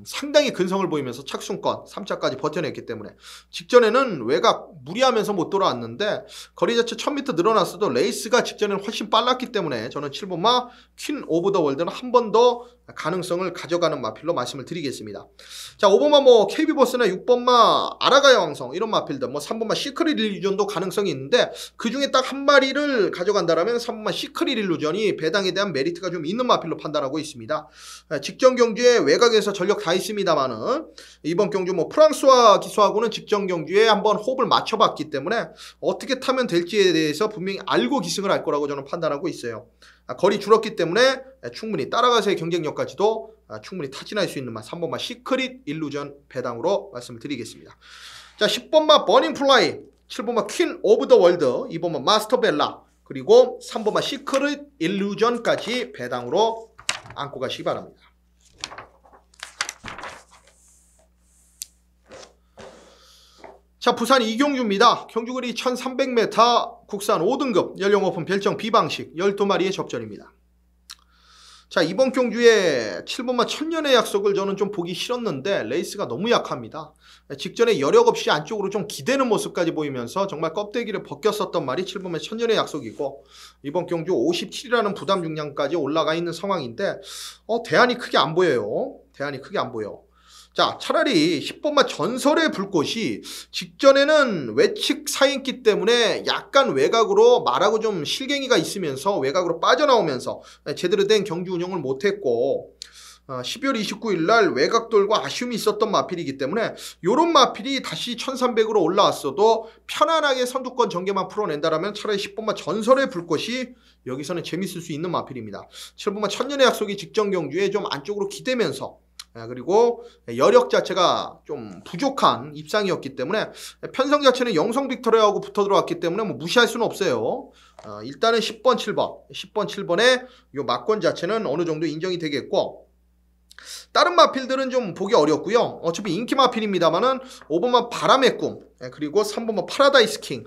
상당히 근성을 보이면서 착순권 3차까지 버텨냈기 때문에 직전에는 외곽 무리하면서 못 돌아왔는데, 거리 자체 1000m 늘어났어도 레이스가 직전에는 훨씬 빨랐기 때문에 저는 7번마 퀸 오브 더 월드는 한 번 더 가능성을 가져가는 마필로 말씀을 드리겠습니다. 자, 5번마 뭐 KB버스나 6번마 아라가야 왕성 이런 마필들, 뭐 3번마 시크릿 일루전도 가능성이 있는데, 그 중에 딱 한 마리를 가져간다라면 3번마 시크릿 일루전이 배당에 대한 메리트가 좀 있는 마필로 판단하고 있습니다. 직전 경주에 외곽에서 전력 다 있습니다만은 이번 경주 뭐 프랑스와 기수하고는 직전 경주에 한번 호흡을 맞춰봤기 때문에 어떻게 타면 될지에 대해서 분명히 알고 기승을 할 거라고 저는 판단하고 있어요. 거리 줄었기 때문에 충분히 따라가서의 경쟁력까지도 충분히 타진할 수 있는 맛 3번마 시크릿 일루전 배당으로 말씀을 드리겠습니다. 자, 10번마 버닝플라이, 7번마 퀸 오브 더 월드, 2번마 마스터벨라, 그리고 3번마 시크릿 일루전까지 배당으로 안고 가시기 바랍니다. 자, 부산 이경주입니다. 경주거리 1300m, 국산 5등급, 연령 오픈 별정 B방식 12마리의 접전입니다. 자, 이번 경주에 7번마 천년의 약속을 저는 좀 보기 싫었는데 레이스가 너무 약합니다. 직전에 여력 없이 안쪽으로 좀 기대는 모습까지 보이면서 정말 껍데기를 벗겼었던 말이 7번마 천년의 약속이고, 이번 경주 57이라는 부담 중량까지 올라가 있는 상황인데 대안이 크게 안 보여요. 대안이 크게 안 보여. 자, 차라리 10번마 전설의 불꽃이 직전에는 외측 사인기 때문에 약간 외곽으로 말하고 좀 실갱이가 있으면서 외곽으로 빠져나오면서 제대로 된 경주 운영을 못했고, 12월 29일 날 외곽돌과 아쉬움이 있었던 마필이기 때문에 요런 마필이 다시 1300으로 올라왔어도 편안하게 선두권 전개만 풀어낸다라면 차라리 10번마 전설의 불꽃이 여기서는 재밌을 수 있는 마필입니다. 7번마 천년의 약속이 직전 경주에 좀 안쪽으로 기대면서 그리고 여력 자체가 좀 부족한 입상이었기 때문에 편성 자체는 영성 빅토리아하고 붙어 들어왔기 때문에 뭐 무시할 수는 없어요. 일단은 10번 7번의 요 막권 자체는 어느 정도 인정이 되겠고, 다른 마필들은 좀 보기 어렵고요. 어차피 인기 마필입니다만은 5번만 바람의 꿈, 그리고 3번만 파라다이스 킹,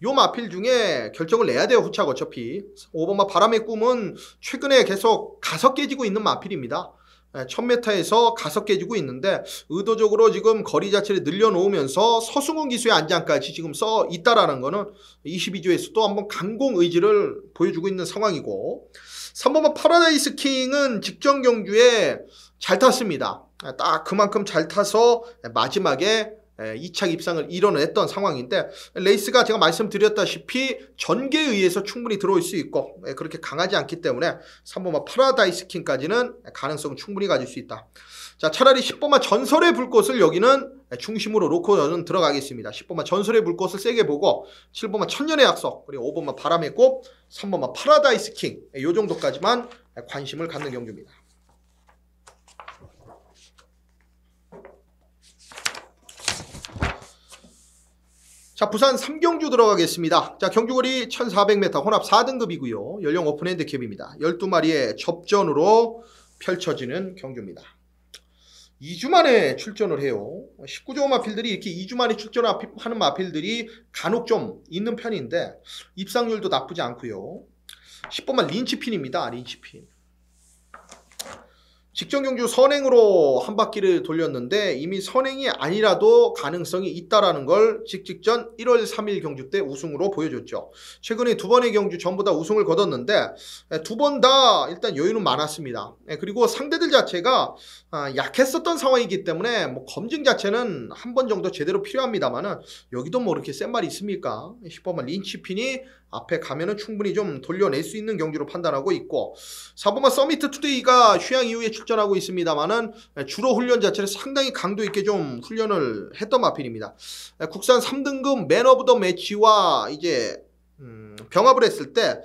요 마필 중에 결정을 내야 돼요. 후차가 어차피 5번만 바람의 꿈은 최근에 계속 가서 깨지고 있는 마필입니다. 1000m에서 가서 깨지고 있는데 의도적으로 지금 거리 자체를 늘려놓으면서 서승훈 기수의 안장까지 지금 써 있다라는 거는 22조에서 또 한번 강공 의지를 보여주고 있는 상황이고, 3번만 파라다이스 킹은 직전 경주에 잘 탔습니다. 딱 그만큼 잘 타서 마지막에 2차 입상을 이뤄냈던 상황인데, 레이스가 제가 말씀드렸다시피 전개에 의해서 충분히 들어올 수 있고 그렇게 강하지 않기 때문에 3번만 파라다이스 킹까지는 가능성을 충분히 가질 수 있다. 자, 차라리 10번만 전설의 불꽃을 여기는 중심으로 놓고 저는 들어가겠습니다. 10번만 전설의 불꽃을 세게 보고 7번만 천년의 약속, 그리고 5번만 바람의 꽃, 3번만 파라다이스 킹, 요 정도까지만 관심을 갖는 경주입니다. 자, 부산 3경주 들어가겠습니다. 자, 경주거리 1400m 혼합 4등급이고요. 연령 오픈 핸디캡입니다. 12마리의 접전으로 펼쳐지는 경주입니다. 2주 만에 출전을 해요. 19조 마필들이 이렇게 2주 만에 출전하는 마필들이 간혹 좀 있는 편인데 입상률도 나쁘지 않고요. 10번만 린치핀입니다. 린치핀. 직전 경주 선행으로 한 바퀴를 돌렸는데 이미 선행이 아니라도 가능성이 있다라는 걸 직전 1월 3일 경주 때 우승으로 보여줬죠. 최근에 두 번의 경주 전부 다 우승을 거뒀는데 두 번 다 일단 여유는 많았습니다. 그리고 상대들 자체가 약했었던 상황이기 때문에 뭐 검증 자체는 한 번 정도 제대로 필요합니다만은 여기도 뭐 이렇게 센 말이 있습니까? 10번만 린치핀이 앞에 가면은 충분히 좀 돌려낼 수 있는 경주로 판단하고 있고, 4번만 서미트 투데이가 휴양 이후에 출전하고 있습니다만은 주로 훈련 자체를 상당히 강도 있게 좀 훈련을 했던 마필입니다. 국산 3등급 맨 오브 더 매치와 이제 병합을 했을 때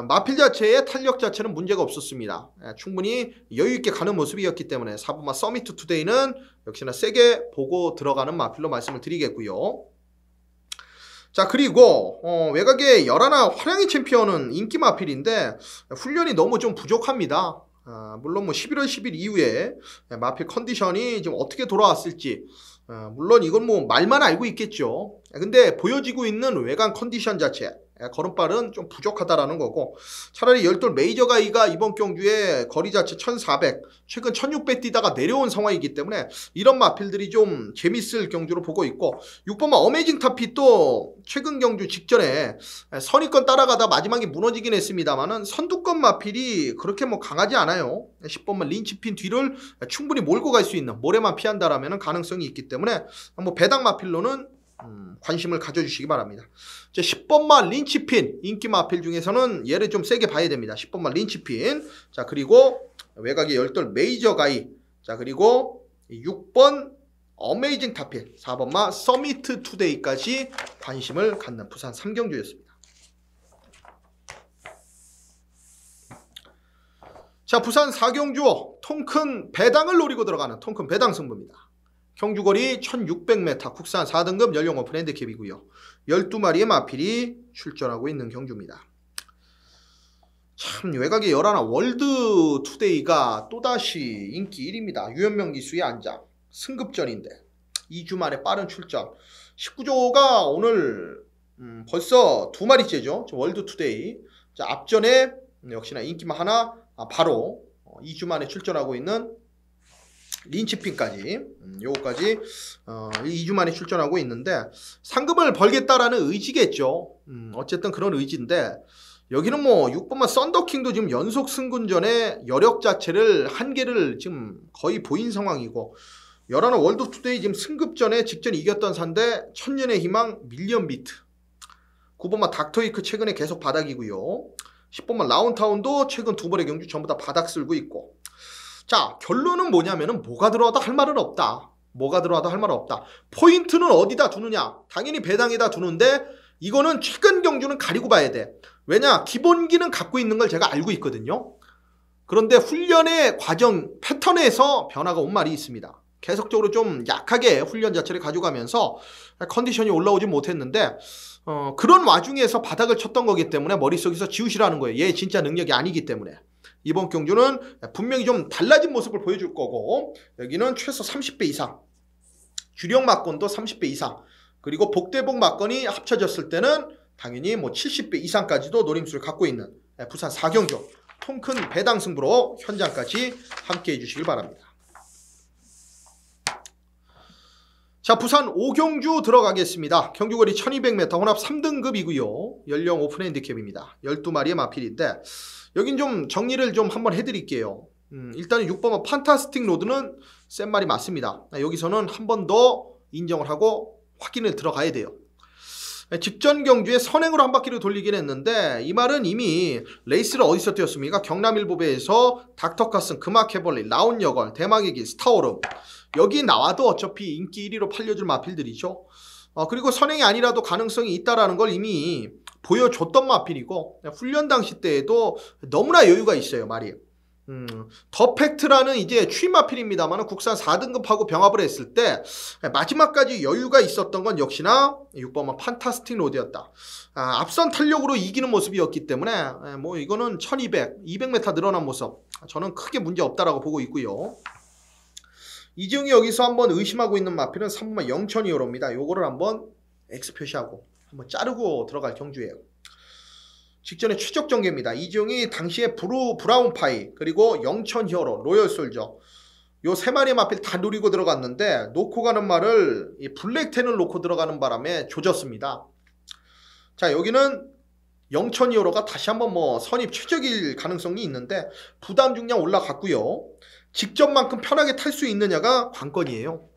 마필 자체의 탄력 자체는 문제가 없었습니다. 충분히 여유 있게 가는 모습이었기 때문에 4번만 서미트 투데이는 역시나 세게 보고 들어가는 마필로 말씀을 드리겠고요. 자, 그리고 외곽의 열하나 화량의 챔피언은 인기 마필인데 훈련이 너무 좀 부족합니다. 물론 뭐 11월 10일 이후에 마필 컨디션이 좀 어떻게 돌아왔을지 물론 이건 뭐 말만 알고 있겠죠. 근데 보여지고 있는 외관 컨디션 자체, 걸음발은 좀 부족하다라는 거고, 차라리 열돌 메이저 가이가 이번 경주에 거리 자체 1400, 최근 1600 뛰다가 내려온 상황이기 때문에 이런 마필들이 좀 재밌을 경주로 보고 있고, 6번만 어메이징 타피 또 최근 경주 직전에 선위권 따라가다 마지막에 무너지긴 했습니다만은 선두권 마필이 그렇게 뭐 강하지 않아요. 10번만 린치핀 뒤를 충분히 몰고 갈 수 있는, 모래만 피한다라면 가능성이 있기 때문에 뭐 배당 마필로는 관심을 가져주시기 바랍니다. 10번만 린치핀, 인기 마필 중에서는 얘를 좀 세게 봐야 됩니다. 10번만 린치핀. 자, 그리고 외곽의 열돌 메이저 가이. 자, 그리고 6번 어메이징 타필, 4번만 서미트 투데이까지 관심을 갖는 부산 3경주였습니다. 자, 부산 4경주 통큰 배당을 노리고 들어가는 통큰 배당 승부입니다. 경주거리 1600m 국산 4등급 연령 오픈 핸디캡이고요. 12마리의 마필이 출전하고 있는 경주입니다. 참, 외곽의 열하나 월드 투데이가 또다시 인기 1위입니다. 유현명 기수의 안장 승급전인데 2주 만에 빠른 출전. 19조가 오늘 벌써 두 마리째죠. 월드 투데이. 자, 앞전에 역시나 인기만 하나 바로 2주 만에 출전하고 있는 린치핀까지, 요거까지 2주 만에 출전하고 있는데 상금을 벌겠다라는 의지겠죠. 어쨌든 그런 의지인데 여기는 뭐 6번만 썬더킹도 지금 연속 승군전에 여력 자체를 한계를 지금 거의 보인 상황이고, 열하나 월드투데이 지금 승급전에 직전 이겼던 산데 천년의 희망 밀리언 비트, 9번만 닥터이크 최근에 계속 바닥이고요. 10번만 라운타운도 최근 두 번의 경주 전부 다 바닥 쓸고 있고. 자, 결론은 뭐냐면은 뭐가 들어와도 할 말은 없다. 뭐가 들어와도 할 말은 없다. 포인트는 어디다 두느냐? 당연히 배당에다 두는데 이거는 최근 경주는 가리고 봐야 돼. 왜냐? 기본기는 갖고 있는 걸 제가 알고 있거든요. 그런데 훈련의 과정 패턴에서 변화가 온 말이 있습니다. 계속적으로 좀 약하게 훈련 자체를 가져가면서 컨디션이 올라오지 못했는데 그런 와중에서 바닥을 쳤던 거기 때문에 머릿속에서 지우시라는 거예요. 얘 진짜 능력이 아니기 때문에. 이번 경주는 분명히 좀 달라진 모습을 보여줄 거고, 여기는 최소 30배 이상, 주력 막건도 30배 이상, 그리고 복대복 막건이 합쳐졌을 때는 당연히 뭐 70배 이상까지도 노림수를 갖고 있는 부산 4경주 통 큰 배당 승부로 현장까지 함께 해주시길 바랍니다. 자, 부산 5경주 들어가겠습니다. 경주거리 1200m 혼합 3등급이고요. 연령 오픈 핸디캡입니다. 12마리의 마필인데 여긴 좀 정리를 좀 한번 해드릴게요. 일단 6번 판타스틱 로드는 센 말이 맞습니다. 여기서는 한 번 더 인정을 하고 확인을 들어가야 돼요. 직전 경주에 선행으로 한 바퀴를 돌리긴 했는데 이 말은 이미 레이스를 어디서 뛰었습니까? 경남일보배에서 닥터카슨, 금화캐벌리, 라운여걸, 대망의 길, 스타오름 여기 나와도 어차피 인기 1위로 팔려줄 마필들이죠. 그리고 선행이 아니라도 가능성이 있다라는 걸 이미 보여줬던 마필이고 훈련 당시 때에도 너무나 여유가 있어요 말이. 더 팩트라는 이제 추임 마필입니다만 국산 4등급하고 병합을 했을 때 마지막까지 여유가 있었던 건 역시나 6번 판타스틱 로드였다. 앞선 탄력으로 이기는 모습이었기 때문에 뭐 이거는 1200, 200m 늘어난 모습 저는 크게 문제 없다라고 보고 있고요. 이지웅이 여기서 한번 의심하고 있는 마필은 3번만 영천이어로입니다. 요거를 한번 X 표시하고 한번 자르고 들어갈 경주예요. 직전에 최적 전개입니다. 이지웅이 당시에 브라운 파이 그리고 영천 히어로, 로열 솔저 요 세 마리의 마필 다 누리고 들어갔는데 놓고 가는 말을 이 블랙텐을 놓고 들어가는 바람에 조졌습니다. 자, 여기는 영천 히어로가 다시 한번 뭐 선입 최적일 가능성이 있는데 부담 중량 올라갔고요. 직전만큼 편하게 탈 수 있느냐가 관건이에요.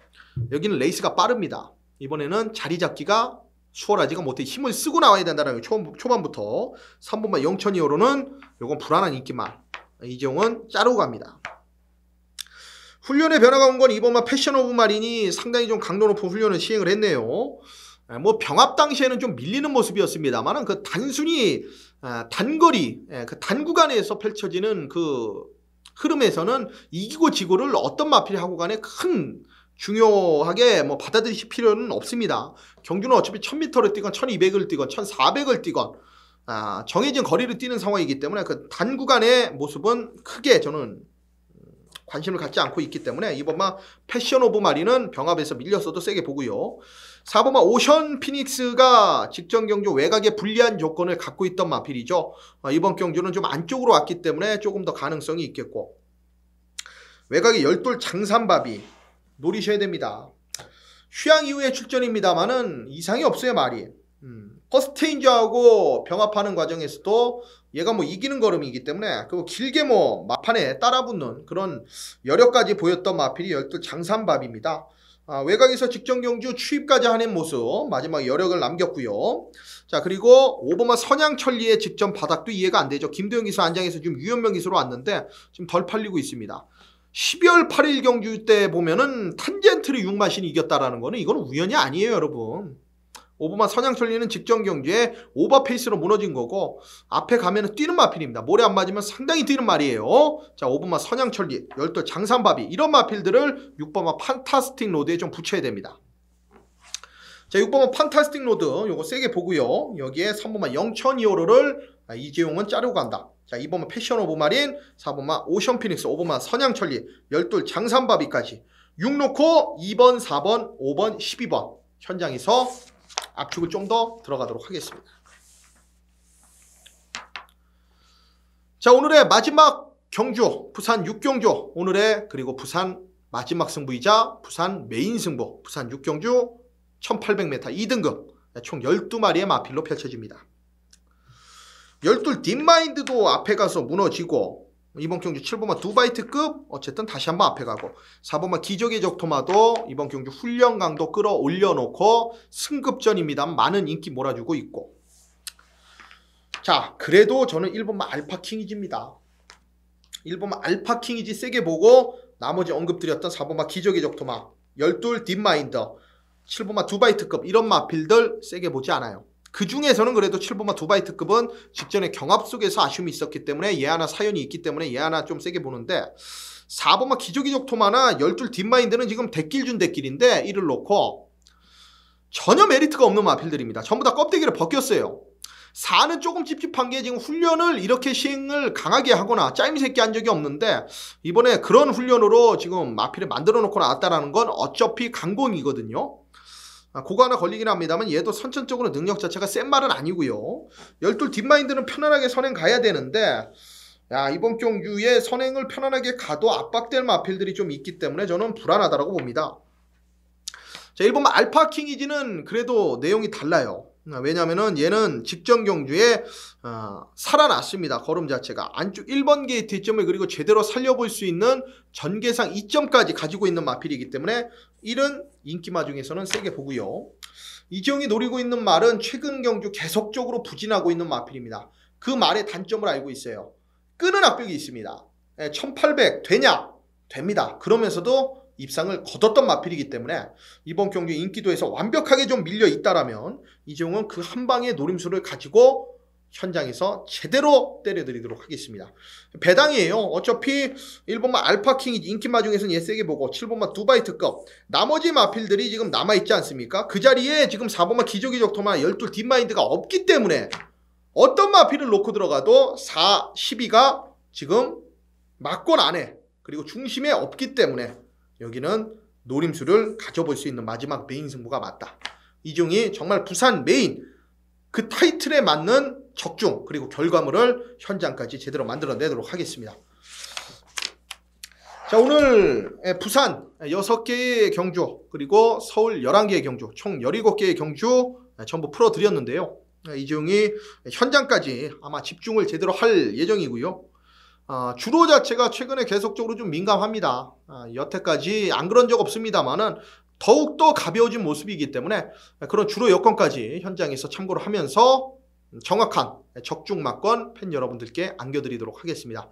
여기는 레이스가 빠릅니다. 이번에는 자리 잡기가 수월하지가 못해 힘을 쓰고 나와야 된다는 거 초반부터. 3번만 영천이어로는 요건 불안한 인기말. 이지용은 자르고 갑니다. 훈련에 변화가 온 건 이번만 패션 오브 마린이 상당히 좀 강도 높은 훈련을 시행을 했네요. 뭐 병합 당시에는 좀 밀리는 모습이었습니다만 그 단순히 단거리 그 단구간에서 펼쳐지는 그 흐름에서는 이기고 지고를 어떤 마필이 하고 간에 큰 중요하게 뭐 받아들이실 필요는 없습니다. 경주는 어차피 1000m를 뛰건 1200을 뛰건 1400을 뛰건 정해진 거리를 뛰는 상황이기 때문에 그 단구간의 모습은 크게 저는 관심을 갖지 않고 있기 때문에 이번만 패션 오브 마리는 병합에서 밀렸어도 세게 보고요. 4번만 오션 피닉스가 직전 경주 외곽에 불리한 조건을 갖고 있던 마필이죠. 이번 경주는 좀 안쪽으로 왔기 때문에 조금 더 가능성이 있겠고 외곽에 열돌 장산바비 노리셔야 됩니다. 휴양 이후에 출전입니다만은 이상이 없어요 말이. 퍼스트인저하고 병합하는 과정에서도 얘가 뭐 이기는 걸음이기 때문에 그리고 길게 뭐 마판에 따라붙는 그런 여력까지 보였던 마필이 열돌 장산밥입니다. 외곽에서 직전 경주 추입까지 하는 모습 마지막 여력을 남겼고요. 자, 그리고 5번만 선양천리의 직전 바닥도 이해가 안 되죠. 김도영 기수 안장에서 지금 유현명 기수로 왔는데 지금 덜 팔리고 있습니다. 12월 8일 경주 때 보면은 탄젠트를 6마신이 이겼다라는 거는 이거는 우연이 아니에요 여러분. 5번만 선양천리는 직전 경주에 오버페이스로 무너진 거고 앞에 가면은 뛰는 마필입니다. 모래 안 맞으면 상당히 뛰는 말이에요. 자, 5번만 선양천리, 열돌 장산바비 이런 마필들을 6번만 판타스틱 로드에 좀 붙여야 됩니다. 자, 6번만 판타스틱 로드 요거 세게 보고요. 여기에 3번만 영천이오로를 이재용은 자르고 간다. 자, 2번만 패션 오브 마린, 4번만 오션 피닉스, 5번만 선양천리, 열돌 장산바비까지 6 놓고 2번, 4번, 5번, 12번 현장에서 압축을 좀 더 들어가도록 하겠습니다. 자, 오늘의 마지막 경주 부산 6경주 오늘의 그리고 부산 마지막 승부이자 부산 메인 승부 부산 6경주 1800m 2등급 총 12마리의 마필로 펼쳐집니다. 열둘 딥마인드도 앞에 가서 무너지고 이번 경주 7번만 두바이트급 어쨌든 다시 한번 앞에 가고 4번만 기적의 적토마도 이번 경주 훈련 강도 끌어올려놓고 승급전입니다. 많은 인기 몰아주고 있고 자, 그래도 저는 1번만 알파킹이지입니다. 1번만 알파킹이지 세게 보고 나머지 언급드렸던 4번만 기적의 적토마 열둘 딥마인드 7번만 두바이트급 이런 마필들 세게 보지 않아요. 그 중에서는 그래도 7번마 두바이트급은 직전에 경합 속에서 아쉬움이 있었기 때문에 얘 하나 사연이 있기 때문에 얘 하나 좀 세게 보는데 4번마 기저귀족 토마나 12 딥마인드는 지금 대길 준 대길인데 이를 놓고 전혀 메리트가 없는 마필들입니다. 전부 다 껍데기를 벗겼어요. 4는 조금 찝찝한 게 지금 훈련을 이렇게 시행을 강하게 하거나 짜임새끼 한 적이 없는데 이번에 그런 훈련으로 지금 마필을 만들어 놓고 나왔다는 건 어차피 강공이거든요. 그거 하나 걸리긴 합니다만 얘도 선천적으로 능력 자체가 센 말은 아니고요. 12 딥마인드는 편안하게 선행 가야 되는데 야, 이번 경주에 선행을 편안하게 가도 압박될 마필들이 좀 있기 때문에 저는 불안하다고 봅니다. 자, 1번 알파킹이지는 그래도 내용이 달라요. 왜냐면은 얘는 직전 경주에 살아났습니다. 걸음 자체가 안쪽 1번 게이트 2점을 그리고 제대로 살려볼 수 있는 전개상 2점까지 가지고 있는 마필이기 때문에 1은 인기마 중에서는 세게 보고요. 이지용이 노리고 있는 말은 최근 경주 계속적으로 부진하고 있는 마필입니다. 그 말의 단점을 알고 있어요. 끄는 압력이 있습니다. 1800 되냐? 됩니다. 그러면서도 입상을 거뒀던 마필이기 때문에 이번 경기 인기도에서 완벽하게 좀 밀려 있다라면 이재용은 그 한 방의 노림수를 가지고 현장에서 제대로 때려드리도록 하겠습니다. 배당이에요. 어차피 1번마 알파킹이 인기마 중에서는 얘 세게 보고 7번마 두바이트급 나머지 마필들이 지금 남아있지 않습니까? 그 자리에 지금 4번마 기저귀적토마 12 딥마인드가 없기 때문에 어떤 마필을 놓고 들어가도 4, 12가 지금 막권 안에 그리고 중심에 없기 때문에 여기는 노림수를 가져볼 수 있는 마지막 메인 승부가 맞다. 이중이 정말 부산 메인 그 타이틀에 맞는 적중 그리고 결과물을 현장까지 제대로 만들어내도록 하겠습니다. 자, 오늘 부산 6개의 경주 그리고 서울 11개의 경주 총 17개의 경주 전부 풀어드렸는데요. 이중이 현장까지 아마 집중을 제대로 할 예정이고요. 주로 자체가 최근에 계속적으로 좀 민감합니다. 여태까지 안 그런 적 없습니다만은 더욱더 가벼워진 모습이기 때문에 그런 주로 여건까지 현장에서 참고를 하면서 정확한 적중 막권 팬 여러분들께 안겨드리도록 하겠습니다.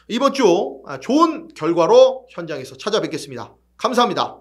이번 주 좋은 결과로 현장에서 찾아뵙겠습니다. 감사합니다.